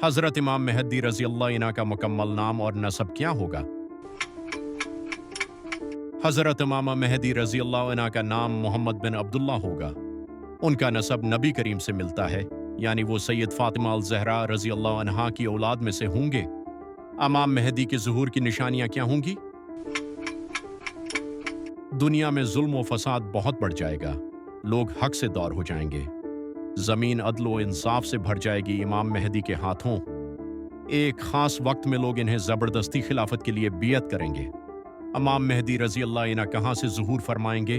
हज़रत इमाम मेहदी रज़ी अल्लाह इन्हा का मुकम्मल नाम और नसब क्या होगा? हज़रत इमाम मेहदी रज़ी अल्लाह इन्हा का नाम मोहम्मद बिन अब्दुल्ला होगा। उनका नसब नबी करीम से मिलता है, यानी वो सैयद फ़ातिमा अल-ज़हरा रज़ी अल्लाह अन्हा की औलाद में से होंगे। इमाम मेहदी के ज़ुहूर की निशानियाँ क्या होंगी? दुनिया में जुल्म व फसाद बहुत बढ़ जाएगा, लोग हक से दौर हो जाएंगे, ज़मीन अदल व इंसाफ से भर जाएगी इमाम मेहदी के हाथों। एक ख़ास वक्त में लोग इन्हें ज़बरदस्ती खिलाफत के लिए बियत करेंगे। इमाम मेहदी रज़ी अल्लाह इन्हा कहाँ से ज़ुहूर फरमाएंगे?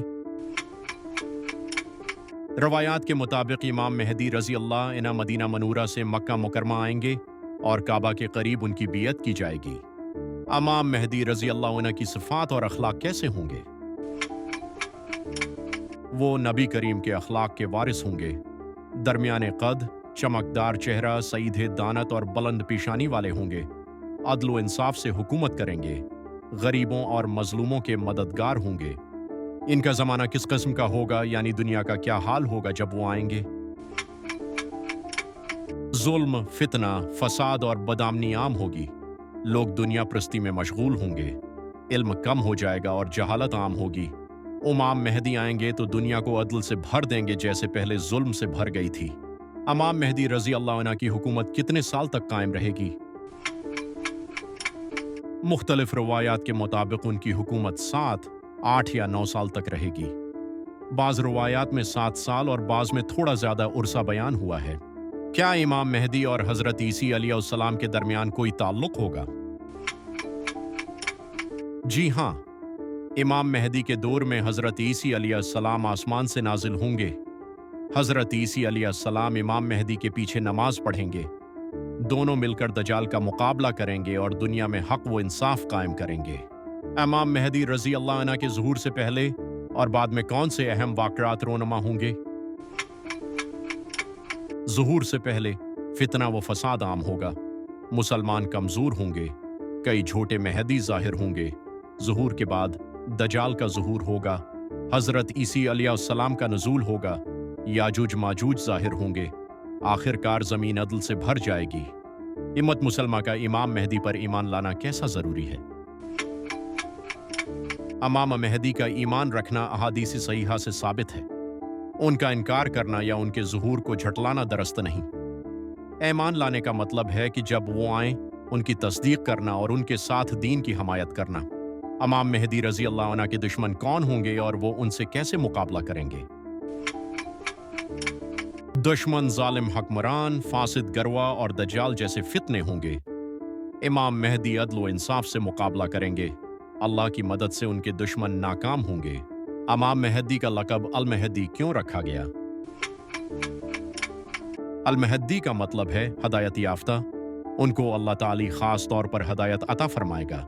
रवायात के मुताबिक इमाम मेहदी रज़ी अल्लाह इन्हा मदीना मनूरा से मक्का मुकरमा आएंगे और काबा के करीब उनकी बियत की जाएगी। इमाम मेहदी रज़ी अल्लाह इन्हा की सिफ़ात और अखलाक कैसे होंगे? वो नबी करीम के अखलाक के वारिस होंगे। दरमियाने कद, चमकदार चेहरा, सईद दानत और बुलंद पेशानी वाले होंगे। अदल व इंसाफ से हुकूमत करेंगे, गरीबों और मजलूमों के मददगार होंगे। इनका ज़माना किस किस्म का होगा, यानी दुनिया का क्या हाल होगा जब वो आएंगे? जुल्म, फितना, फसाद और बदआमनी आम होगी। लोग दुनिया प्रस्ती में मशगूल होंगे, इल्म कम हो जाएगा और जहालत आम होगी। इमाम मेहदी आएंगे तो दुनिया को अदल से भर देंगे जैसे पहले जुल्म से भर गई थी। इमाम मेहदी रज़ी अल्लाह अन्हा की हुकूमत कितने साल तक कायम रहेगी? मुख्तलिफ रवायात के मुताबिक उनकी हुकूमत 7, 8 या 9 साल तक रहेगी। बाज़ रवायात में 7 साल और बाज़ में थोड़ा ज़्यादा उर्सा बयान हुआ है। क्या इमाम मेहदी और हज़रत ईसी अलैहिस्सलाम के दरमियान कोई ताल्लुक होगा? जी हाँ, इमाम मेहदी के दौर में हज़रत ईसी अलैहिस्सलाम आसमान से नाजिल होंगे। हज़रत ईसी अलैहिस्सलाम इमाम मेहदी के पीछे नमाज पढ़ेंगे। दोनों मिलकर दजाल का मुकाबला करेंगे और दुनिया में हक व इंसाफ कायम करेंगे। इमाम मेहदी रज़ी अल्लाह अन्हा के ज़ुहूर से पहले और बाद में कौन से अहम वाक़यात रोनमा होंगे? ज़ुहूर से पहले फितना व फसाद आम होगा, मुसलमान कमज़ोर होंगे, कई झूठे मेहदी ज़ाहिर होंगे। ज़ुहूर के बाद दजाल का ज़ुहूर होगा, हज़रत ईसी अलैहिस्सलाम का नुज़ूल होगा, याजूज माजूज ज़ाहिर होंगे, आखिरकार ज़मीन अदल से भर जाएगी। उम्मत मुसलमा का इमाम मेहदी पर ईमान लाना कैसा ज़रूरी है? इमाम मेहदी का ईमान रखना अहादीस सहीहा से साबित है। उनका इनकार करना या उनके ज़ुहूर को झटलाना दरस्त नहीं। ईमान लाने का मतलब है कि जब वो आएं, उनकी तस्दीक करना और उनके साथ दीन की हमायत करना। इमाम मेहदी रज़ी अल्लाह अन्हा के दुश्मन कौन होंगे और वो उनसे कैसे मुकाबला करेंगे? दुश्मन जालिम हुक्मरान, फासिद गरवा और दज्जाल जैसे फितने होंगे। इमाम मेहदी अदल व इंसाफ से मुकाबला करेंगे। अल्लाह की मदद से उनके दुश्मन नाकाम होंगे। इमाम मेहदी का लक़ब अल मेहदी क्यों रखा गया? अल मेहदी का मतलब है हदायत याफ्ता। उनको अल्लाह ताली ख़ास तौर पर हदायत अता फरमाएगा।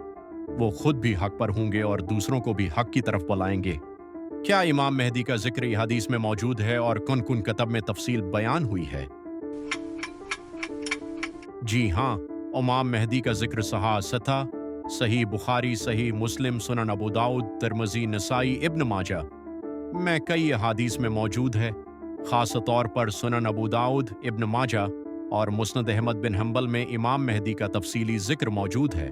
वो खुद भी हक पर होंगे और दूसरों को भी हक की तरफ बुलाएंगे। क्या इमाम मेहदी का जिक्र हदीस में मौजूद है और कुन कुन किताब में तफसील बयान हुई है? जी हाँ, इमाम मेहदी का जिक्र सहा सही बुखारी, सही मुस्लिम, सुनन अबू दाऊद, तिरमिज़ी, नसाई, इब्न माजा में कई अहादीस में मौजूद है। ख़ास तौर पर सुनन अबू दाऊद, इब्न माजा और मुस्नद अहमद बिन हम्बल में इमाम मेहदी का तफसीली जिक्र मौजूद है।